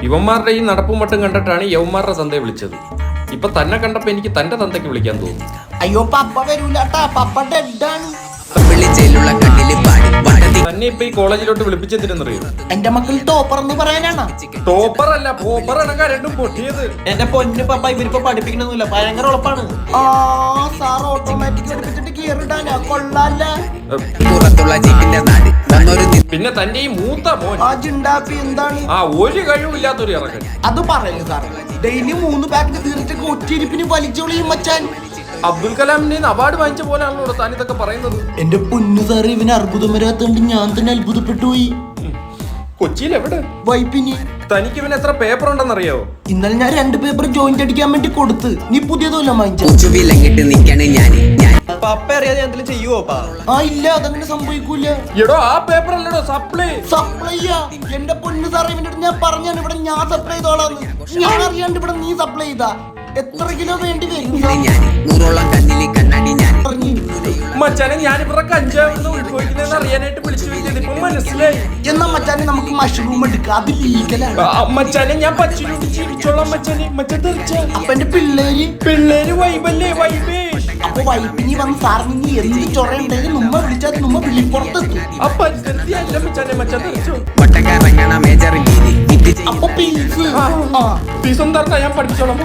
ഇവന്മാരുടെ ഈ നടപ്പും മട്ടും കണ്ടിട്ടാണ് യവന്മാരുടെ തന്തയെ വിളിച്ചത്. ഇപ്പൊ തന്നെ കണ്ടപ്പോ എനിക്ക് തന്റെ തന്തയ്ക്ക് വിളിക്കാൻ തോന്നുന്നു. അയ്യോ പപ്പ വരൂലട്ടാ, പപ്പ ഡെഡാണ്. തന്നെ ഇപ്പൊ ഈ കോളേജിലോട്ട് വിളിപ്പിച്ചെന്തിനെന്നറിയോ? എന്റെ മക്കൾ ടോപ്പർ എന്ന് പറയാനാണ്. ടോപ്പർ അല്ല, പോപ്പർ അടങ്ങാ രണ്ടും പൊട്ടിയത്. എന്റെ പൊന്നു പപ്പ ഇവരിപ്പോ പഠിപ്പിക്കണമെന്നില്ല, ഭയങ്കര ഉളപ്പാണ്. ആ സാർ ഓട്ടോമാറ്റിക് പഠിപ്പിച്ചിട്ട് ഗിയർ ഇടാനാ, കൊള്ളാല്ല. പിന്നെ തന്റെ ഈ മൂത്ത മോൻ ആ ജിണ്ടാപ്പി എന്താണ്? ആ ഒരു കഴിവില്ലാത്തൊരു ഇറക്കൻ. അത് പറയല് സാർ. ഡെയിലി 3 പാക്കറ്റ് തീർച്ചയൊക്കെ ഒറ്റയിരിപ്പിന് വലിച്ചോളിയും മച്ചാൻ. അബ്ദുൽ കലാമിന്റെ അവാർഡ് വാങ്ങിച്ച പോലെയാണല്ലോ താൻ ഇതൊക്കെ പറയുന്നത്. എന്റെ പൊന്നു സാറ്, ഇവന് അർബുദം വരാത്തോണ്ട് ഞാൻ തന്നെ അത്ഭുതപ്പെട്ടു പോയി. കൊച്ചിയിൽ എവിടെ? വൈപ്പിന്. തനിക്ക് ഇവന് എത്ര പേപ്പർ ഉണ്ടെന്നറിയോ? ഇന്നലെ ഞാൻ 2 പേപ്പർ ജോയിന്റ് അടിക്കാൻ വേണ്ടി കൊടുത്ത്. നീ പുതിയതല്ല വാങ്ങിച്ച. പപ്പ അറിയാതെ എന്തെങ്കിലും ചെയ്യുവോ? ആ ഇല്ല, അതങ്ങനെ സംഭവിക്കൂല. എടോ ആ പേപ്പർ അല്ലടോ സപ്ലൈ. സപ്ലൈയാ? എന്റെ പൊന്നു സാറേ, ഇവന്റെ അടുത്ത് ഞാൻ പറഞ്ഞാണ് ഇവിടെ ഞാൻ സപ്ലൈ ചെയ്തോളാന്ന്. ഞാൻ അറിയാണ്ട് ഇവിടെ നീ സപ്ലൈ ചെയ്താ എത്ര കിലോ വേണ്ടി വരും? മച്ചാനെ ഞാനിവിടെ കഞ്ചാവ് ഉത്ഭവിക്കുന്നതെന്ന് അറിയാനായിട്ട് വിളിച്ചു വെച്ചത് ഇപ്പൊ മനസ്സിലായി. എന്നാ മച്ചാനെ നമുക്ക് മഷ്റൂം എടുക്കാം, അത് ലീഗലാണ്. മച്ചാനെ ഞാൻ പച്ചിലൂടെ ജീവിച്ചോളാം മച്ചാനെ. മച്ചാൻ തെറിച്ച അപ്പൊ എന്റെ പിള്ളേര് വൈബല്ലേ വൈബേ. അപ്പൊ വൈപ്പിനി വന്ന് സാറിന് എന്ത് ചൊറയുണ്ടെങ്കിലും നമ്മ വിളിച്ചാൽ നമ്മ വിളിപ്പുറത്തെത്തും. അപ്പൊ അല്ല മച്ചാനെ, മച്ചാൻ തെറിച്ചോ. അപ്പൊ ഫീസ് എന്താ ഞാൻ പഠിപ്പിച്ചോളാം.